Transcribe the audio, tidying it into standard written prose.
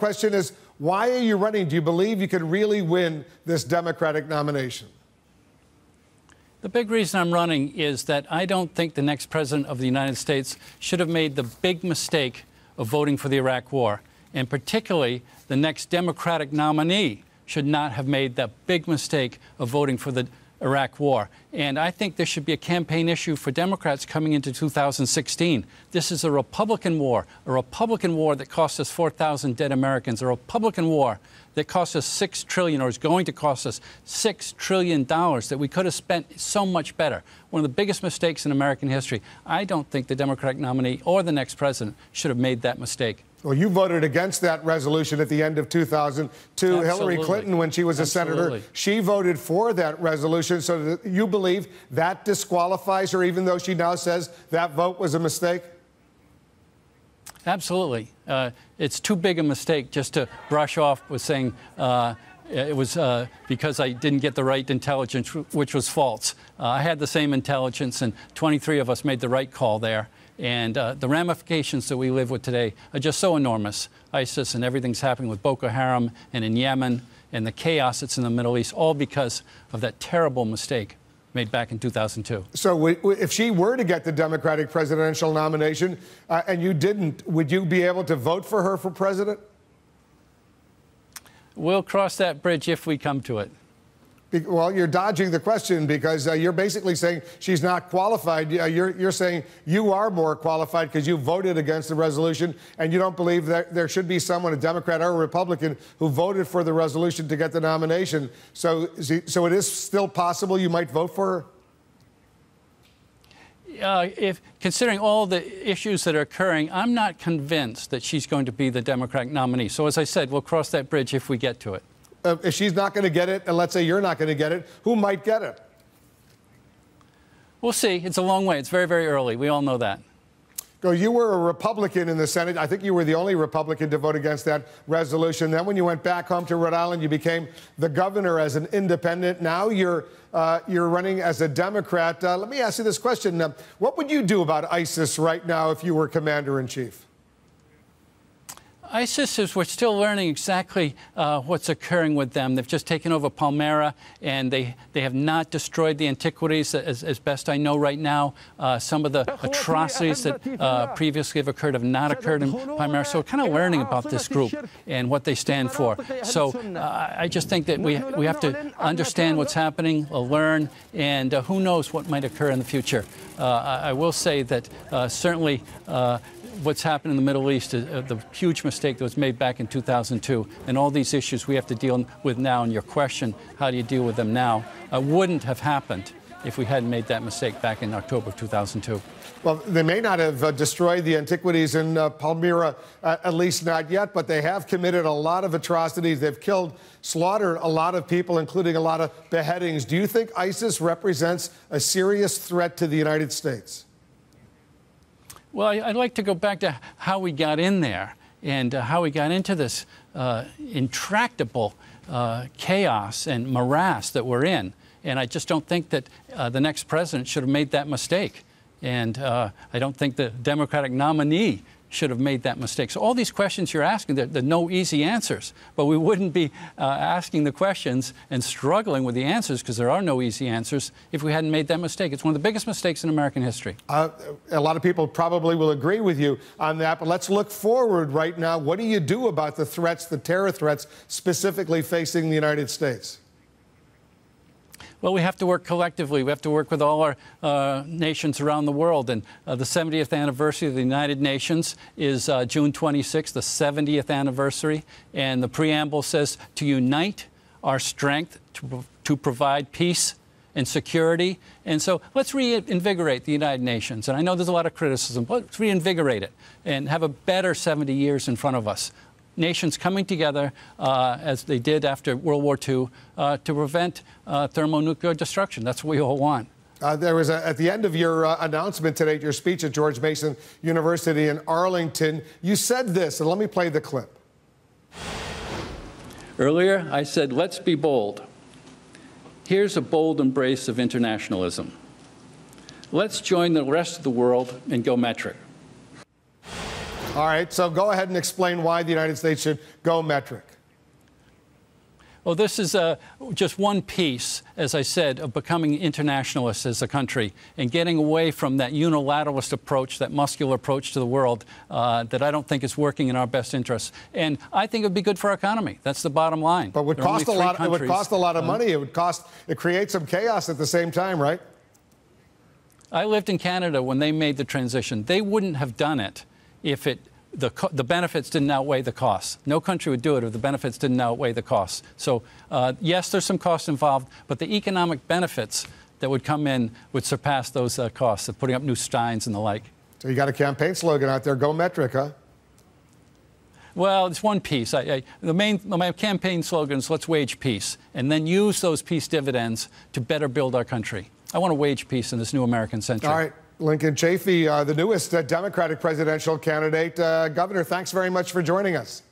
question is, why are you running? Do you believe you can really win this Democratic nomination? The big reason I'm running is that I don't think the next president of the United States should have made the big mistake of voting for the Iraq War. And particularly, the next Democratic nominee should not have made that big mistake of voting for the Iraq War. And I think this should be a campaign issue for Democrats coming into 2016. This is a Republican war that cost us 4,000 dead Americans, a Republican war that cost us $6 trillion, or is going to cost us $6 trillion that we could have spent so much better. One of the biggest mistakes in American history. I don't think the Democratic nominee or the next president should have made that mistake. Well, you voted against that resolution at the end of 2002. Absolutely. Hillary Clinton, when she was a senator, she voted for that resolution. So you believe that disqualifies her, even though she now says that vote was a mistake? Absolutely. It's too big a mistake just to brush off with saying it was because I didn't get the right intelligence, which was false. I had the same intelligence, and 23 of us made the right call there. And the ramifications that we live with today are just so enormous. ISIS and everything's happening with Boko Haram and in Yemen and the chaos that's in the Middle East, all because of that terrible mistake made back in 2002. So if she were to get the Democratic presidential nomination and you didn't, would you be able to vote for her for president? We'll cross that bridge if we come to it. Well, you're dodging the question because you're basically saying she's not qualified. You're saying you are more qualified because you voted against the resolution, and you don't believe that there should be someone, a Democrat or a Republican, who voted for the resolution to get the nomination. So it is still possible you might vote for her? If considering all the issues that are occurring, I'm not convinced that she's going to be the Democratic nominee. So as I said, we'll cross that bridge if we get to it. If she's not going to get it, and let's say you're not going to get it, who might get it? We'll see. It's a long way. It's very, very early. We all know that. You were a Republican in the Senate. I think you were the only Republican to vote against that resolution. Then when you went back home to Rhode Island, you became the governor as an independent. Now you're running as a Democrat. Let me ask you this question. What would you do about ISIS right now if you were commander-in-chief? ISIS we're still learning exactly what's occurring with them. They've just taken over Palmyra, and they have not destroyed the antiquities, as best I know right now. Some of the atrocities that previously have occurred have not occurred in Palmyra. So we're kind of learning about this group and what they stand for. So I just think that we have to understand what's happening, learn, and who knows what might occur in the future. I will say that certainly what's happened in the Middle East is the huge mistake that was made back in 2002, and all these issues we have to deal with now. And your question, how do you deal with them now, wouldn't have happened if we hadn't made that mistake back in October of 2002. Well, they may not have destroyed the antiquities in Palmyra, at least not yet, but they have committed a lot of atrocities. They've slaughtered a lot of people, including a lot of beheadings. Do you think ISIS represents a serious threat to the United States? Well, I'd like to go back to how we got in there and how we got into this intractable chaos and morass that we're in. And I just don't think that the next president should have made that mistake. And I don't think the Democratic nominee should have made that mistake. So all these questions you're asking, they're no easy answers. But we wouldn't be asking the questions and struggling with the answers, because there are no easy answers, if we hadn't made that mistake. It's one of the biggest mistakes in American history. A lot of people probably will agree with you on that. But let's look forward right now. What do you do about the threats, the terror threats, specifically facing the United States? Well, we have to work collectively. We have to work with all our nations around the world. And the 70th anniversary of the United Nations is June 26th, the 70th anniversary. And the preamble says to unite our strength to provide peace and security. And so let's reinvigorate the United Nations. And I know there's a lot of criticism, but let's reinvigorate it and have a better 70 years in front of us. Nations coming together, as they did after World War II, to prevent thermonuclear destruction. That's what we all want. There was at the end of your announcement today, your speech at George Mason University in Arlington, you said this, and let me play the clip. Earlier, I said, let's be bold. Here's a bold embrace of internationalism. Let's join the rest of the world and go metric. All right, so go ahead and explain why the United States should go metric. Well, this is just one piece, as I said, of becoming internationalists as a country and getting away from that unilateralist approach, that muscular approach to the world that I don't think is working in our best interests. And I think it would be good for our economy. That's the bottom line. But would cost a lot. It would cost a lot of money. It creates some chaos at the same time, right? I lived in Canada when they made the transition. They wouldn't have done it if the benefits didn't outweigh the costs. No country would do it if the benefits didn't outweigh the costs. So, yes, there's some costs involved, but the economic benefits that would come in would surpass those costs of putting up new steins and the like. So you got a campaign slogan out there, go metric, huh? Well, it's one piece. My campaign slogan is let's wage peace, and then use those peace dividends to better build our country. I want to wage peace in this new American century. All right. Lincoln Chafee, the newest Democratic presidential candidate. Governor, thanks very much for joining us.